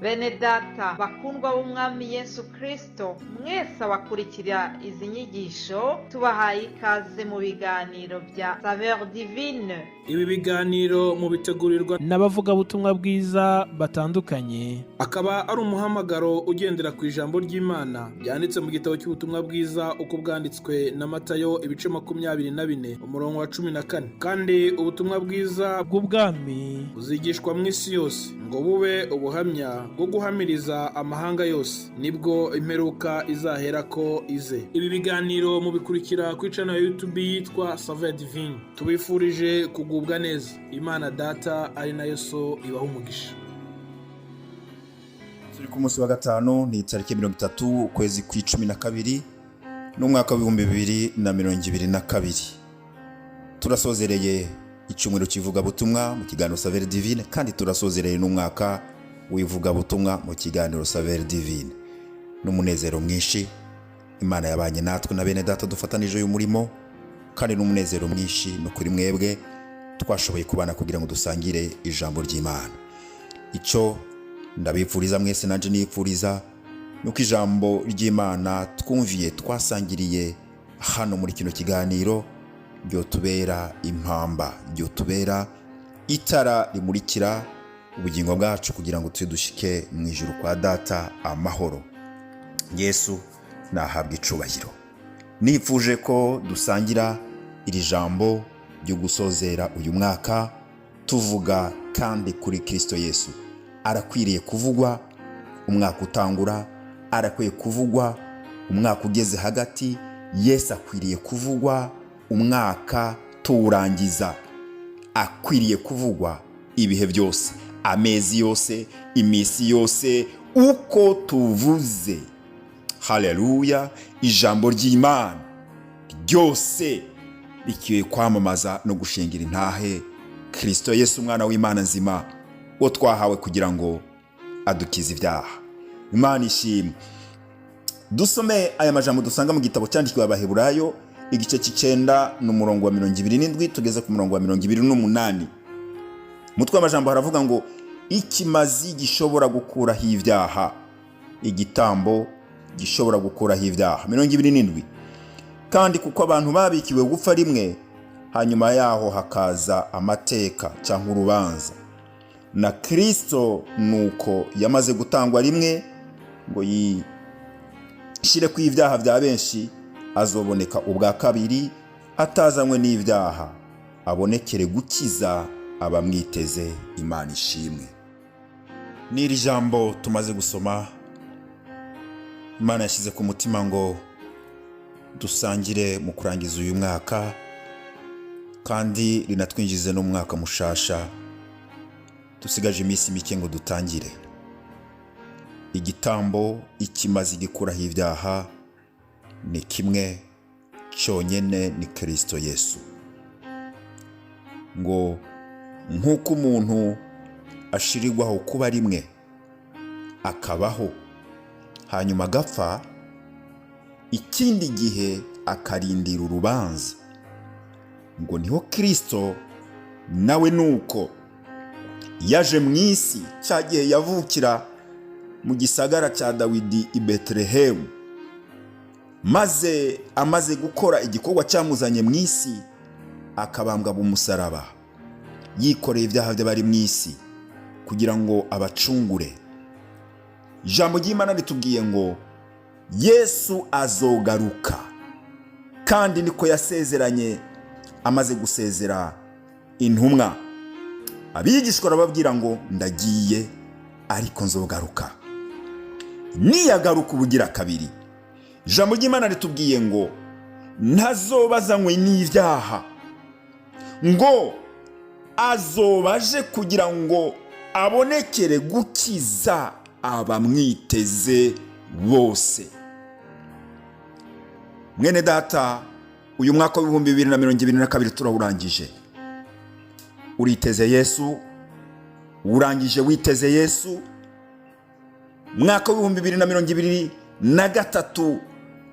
Bene data bakundwa b'umwami Yesu Kristo, mwese abakurikira izi nyigisho tubahaye ikaze mu biganiro bya Saveur Divine. Ibi biganiro mu bitegurirwa n'abavugabutumwa bwiza batandukanye, akaba ari umuhamagaro ugendera ku ijambo ry'Imana byanditse mu gitabo cy'ubutumwa bwiza uko bwanditswe na Matayo ibice 24 umurongo wa 14. Kandi ubutumwa bwiza bw'ubwami buzigishwa mu isi yose ngo bube ubuhamya bwo guhamiriza amahanga yose, nibwo imperuka izahera ko ize. Ibi biganiro mubikurikira ku channel ya YouTube yitwa Saveur Divine. Tubifurije kugubwa neza. Imana Data ari nayo so ibaho umugisha. Turi ku munsi wa gatanu, ni tariki 30 ukwezi kwa12 n'umwaka wa 2022. Turasozereye icyumweru kivuga butumwa mu kiganiro Saveur Divine, kandi turasozereye n'umwaka wivuga butumwa mu kiganiro Saveur Divine. N'umunezero mwinshi Imana yabanye natwe na bene data dufatanije uyu murimo, kandi n'umunezero mwinshi no kuri mwebwe twashoboye kubana kugira ngo dusangire ijambo ry'Imana. Icyo ndabipfuriza mwese nanje nipfuriza nuko ijambo ry'Imana twumviye twasangiriye hano muri kino kiganiro ryo tubera impamba, ryo tubera itara rimurikira ubugingo bwacu kugira ngo dushike mu ijuru kwa Data amahoro. Yesu nahabwa icubahiro. Nifuje ko dusangira iri jambo ryo gusozera uyu mwaka tuvuga kandi kuri Kristo Yesu. Arakwiriye kuvugwa umwaka utangura, arakwiye kuvugwa umwaka ugeze hagati, Yesu akwiriye kuvugwa umwaka turangiza, akwiriye kuvugwa ibihe byose, amezi yose, imisi yose, uko tuvuze. Haleluya! Ijambo ry'Imana ryose rikiye kwamamaza no gushingira intahe Kristo Yesu umwana w'Imana nzima, wo twahawe kugira ngo adukize ibyaha. Imana ishimwe. Dusome aya majambo dusanga mu gitabo cyandikwa Abaheburayo igice cy'icenda n'umurongo wa 27 tugeze ku murongo wa 28. Mutwe w'amajambo haravuga ngo ikimazi gishobora gukuraho ibyaha, igitambo gishobora gukuraho ibyaha. 27. Kandi kuko abantu babikiwe gupfa rimwe, hanyuma yaho hakaza amateka cyangwa urubanza, na Kristo nuko yamaze gutangwa rimwe ngo yishire ku ibyaha bya benshi, azoboneka ubwa kabiri atazanywe n'ibyaha, abonekere gukiza abamwiteze. Imana ishimwe. N'iri jambo tumaze gusoma Imana yashyize ku mutima ngo dusangire mu kurangiza uyu mwaka, kandi rinatwinjize no mu mwaka mushasha dusigaje iminsi mike ngo dutangire. Igitambo ikimazi gikuraho ibyaha ni kimwe cyonyine, ni Kristo Yesu. Ngo nk'uko umuntu ashirirwaho kuba rimwe akabaho hanyuma agapfa, ikindi gihe akarindira urubanza, ngo niho Kristo nawe nuko yaje mu isi cyagihe yavukira mu gisagara cya Dawidi i Betelehemu, maze amaze gukora igikorwa cyamuzanye mu isi akabambwa mu musaraba, yikoreye ibyaha by'abari mu isi kugira ngo abacungure. Ijambo ry'Imana ritubwiye ngo Yesu azogaruka, kandi niko yasezeranye amaze gusezera intumwa. Abigishwa arababwira ngo ndagiye ariko nzogaruka. Niyagaruka ubugira kabiri, ijambo ry'Imana ritubwiye ngo ntazobazanywe n'ibyaha, ngo azobaje kugira ngo abonekere gukiza abamwiteze bose. Mwene data, uyu mwaka wa 2022 turawurangije. Uriteze Yesu, urangije witeze Yesu. Mwaka wa 2023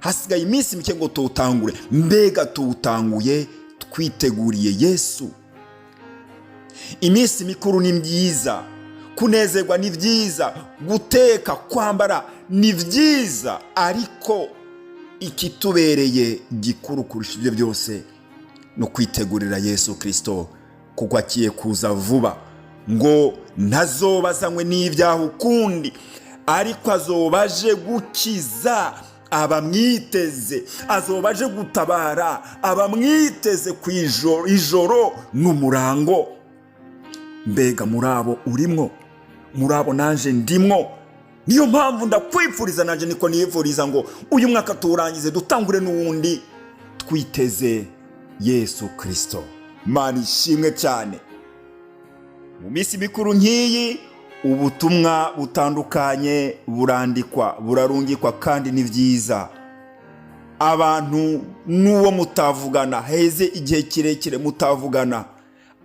hasigaye iminsi mike ngo tuwutangure. Mbega tuwutanguye twiteguriye Yesu. Iminsi mikuru ni myiza kunezerwa ni byiza, guteka, kwambara ni byiza, ariko ikitubereye gikuru kurusha ibyo byose no kwitegurira Yesu Kristo, kuko agiye kuza vuba, ngo ntazobazanywe n'ibyaha ukundi, ariko azoba aje gukiza abamwiteze, azoba aje gutabara abamwiteze ku ijoro n'umurango. Mbega muri abo urimwo, muri abo nanje ndimwo. Niyo mpamvu ndakwifuriza, nanje niko niyifuriza ngo uyu mwaka turangize dutangure n'uwundi twiteze Yesu Kristo. Imana ishimwe cyane. Mu minsi mikuru nk'iyi ubutumwa butandukanye burandikwa, burarungikwa, kandi ni byiza. Abantu n'uwo mutavugana, heze igihe kirekire mutavugana,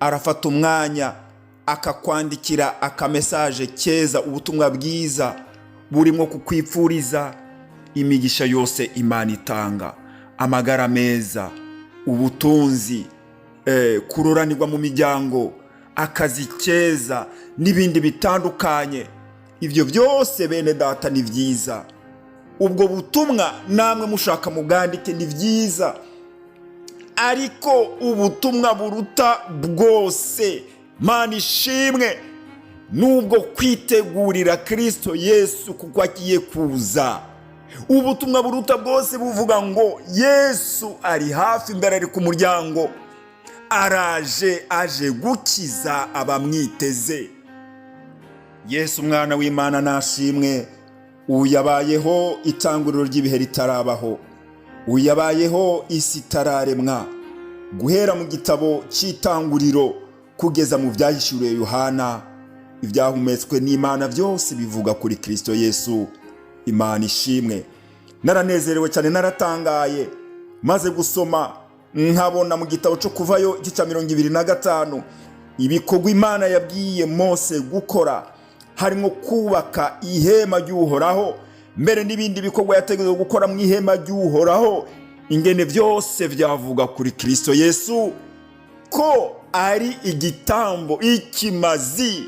arafata umwanya akakwandikira akamesaje keza, ubutumwa bwiza burimo kukwifuriza imigisha yose Imana itanga, amagara meza, ubutunzi, kuroranirwa mu miryango, akazi keza n'ibindi bitandukanye. Ibyo byose bene data ni byiza. Ubwo butumwa namwe mushaka mugandike ni byiza, ariko ubutumwa buruta bwose, Mana ishimwe, nubwo kwitegurira Kristo Yesu kuko agiye kuza. Ubutumwa buruta bwose buvuga ngo Yesu ari hafi, imbere ari ku muryango, araje, aje gukiza abamwiteze. Yesu umwana w'Imana nashimwe, uyabayeho itanguriro ry'ibihe ritarabaho, uyabayeho isi itararemwa, guhera mu gitabo cy'itanguriro kugeza mu byahishuriwe Yohana. Ibyahumetswe n'Imana byose bivuga kuri Kristo Yesu. Imana ishimwe. Naranezerewe cyane, naratangaye maze gusoma nkabona mu gitabo cyo Kuvayo igice 25 ibikorwa Imana yabwiye Mose gukora, harimo kubaka ihema ry'Uhoraho, mbere n'ibindi bikorwa yategetswe gukora mu ihema ry'Uhoraho. Ingene byose byavuga kuri Kristo Yesu ko ari igitambo, ikimazi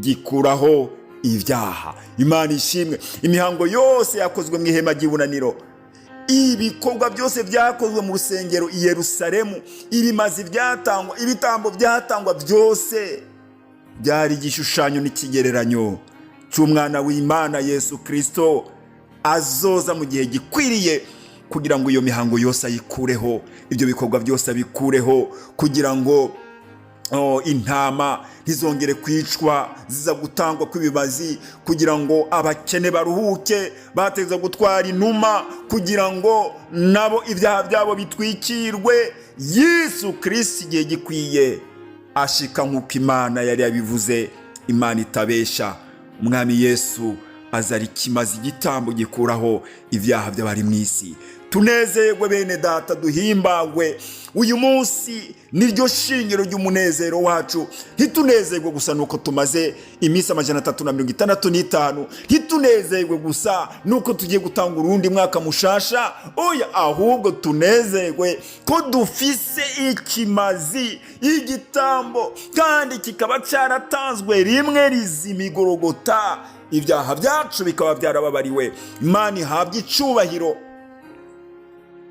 gikuraho ibyaha. Imana ishimwe. Imihango yose yakozwe mu ihema ry'ibunaniro, ibikorwa byose byakozwe mu rusengero i Yerusalemu, ibimazi byatangwa, ibitambo byatangwa, byose byari igishushanyo n'ikigereranyo cy'umwana w'Imana Yesu Kristo azoza mu gihe gikwiriye, kugira ngo iyo mihango yose ayikureho, ibyo bikorwa byose abikureho, kugira ngo intama ntizongere kwicwa ziza gutangwa kw'ibibazi, kugira ngo abakene baruhuke, bateza gutwara inuma, kugira ngo nabo ibyaha byabo bitwikirwe. Yesu Kristo igihe gikwiye ashika nk'uko Imana yari yabivuze. Imana itabesha. Umwami Yesu azari kimaze igitambo gikuraho ibyaha by'abari mu isi. Tunezerwe bene data, duhimbagwe. Uyu munsi niryo shingiro ry'umunezero wacu. Ntitunezerwe gusa nuko tumaze iminsi 365, ntitunezerwe gusa nuko tugiye gutanga urundi mwaka mushasha, oya, ahubwo tunezerwe ko dufise ikimazi, igitambo, kandi kikaba cyaratanzwe rimwe rizima i Golgota, ibyaha byacu bikaba byarababariwe. Imana ihabwe icubahiro.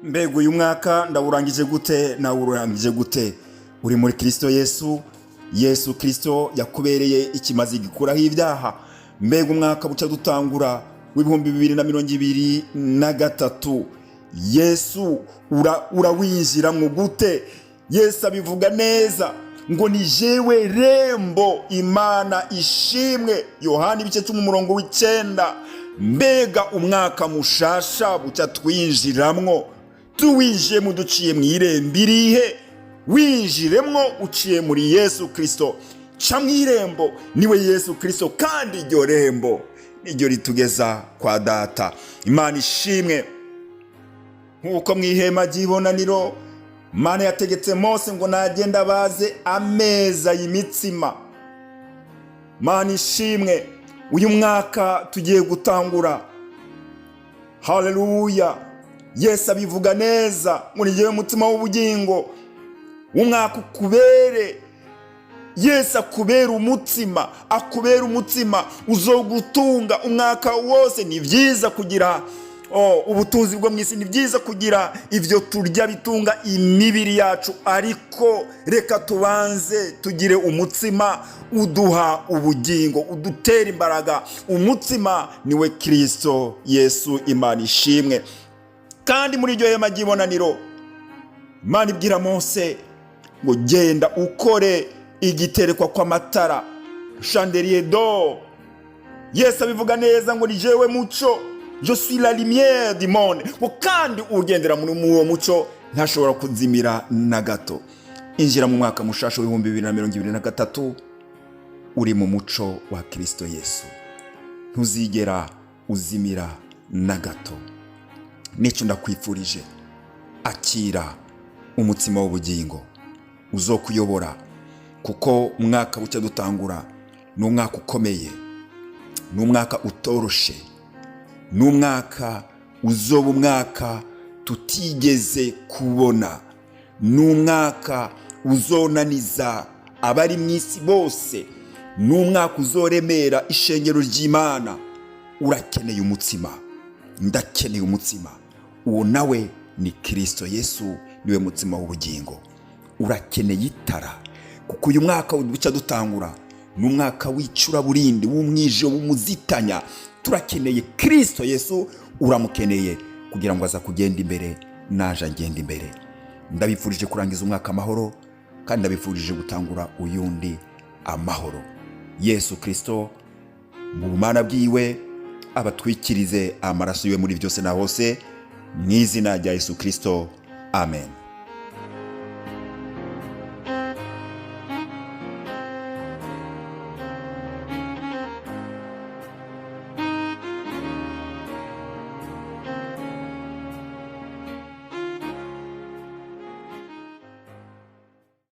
Mbega uyu mwaka ndawurangije gute? nawe urangije gute? Uri muri Kristo Yesu. Yesu Kristo yakubereye ikimazi gikuraho ibyaha. Mbega umwaka buca dutangura w'2023, Yesu urawinjiramo gute? Yesu abivuga neza ngo ni jewe rembo, Imana ishimwe. Yohana ibice 10:9. Mbega umwaka mushasha buca twinjiramwo, tuwinjiyemo duciye mu irembo irihe? Winjiremwo uciye muri Yesu Kristo. Ca mu irembo, niwe Yesu Kristo, kandi iryo rembo niryo ritugeza kwa Data. Imana ishimwe. Nk'uko mu ihema ry'ibonaniro Imana yategetse Mose ngo nagenda baze ameza y'imitsima. Imana ishimwe. Uyu mwaka tugiye gutangura. Haleluya. Yesu abivuga neza, muri yewe mutima w'ubugingo. Umwaka ukubere Yesu akubera umutsima uzogutunga umwaka wose. Ni byiza kugira ubutunzi bwo mu isi, ni byiza kugira ibyo turya bitunga imibiri yacu, ariko reka tubanze tugire umutsima uduha ubugingo, udutera imbaraga. Umutsima niwe Kristo Yesu. Imana ishimwe. Kandi muri iryo hema ry'ibonaniro Imana ibwira Mose ngo genda ukore igiterekwa kw'amatara, chandelier d'or. Yesu abivuga neza ngo ni jewe muco, je suis la lumière du monde. Kandi ugendera muri uwo muco ntashobora kuzimira na gato. Injira mu mwaka mushasha w'ibihumbi 2023 uri mu muco wa Kristo Yesu, ntuzigera uzimira na gato. Nicyo ndakwifurije, akira umutsima w'ubugingo uzokuyobora, kuko umwaka bucya dutangura ni umwaka ukomeye, ni umwaka utoroshe, ni umwaka uzoba umwaka tutigeze kubona, ni umwaka uzonaniza abari mu isi bose, ni umwaka uzoremera ishengero ry'Imana. Urakeneye umutsima, ndakeneye umutsima. Uwo nawe ni Kristo Yesu, niwe mutsima w'ubugingo. Urakeneye itara, kuko uyu mwaka bucya dutangura ni umwaka w'icuraburindi, w'umwijima, w'umuzitanya. Turakeneye Kristo Yesu, uramukeneye kugira ngo aza kugenda imbere, naje agenda imbere. Ndabifurije kurangiza umwaka amahoro, kandi ndabifurije gutangura uyundi amahoro. Yesu Kristo mu bumana bwiwe abatwikirize amaraso yiwe muri byose na hose, mu izina rya Yesu Kristo. Amen.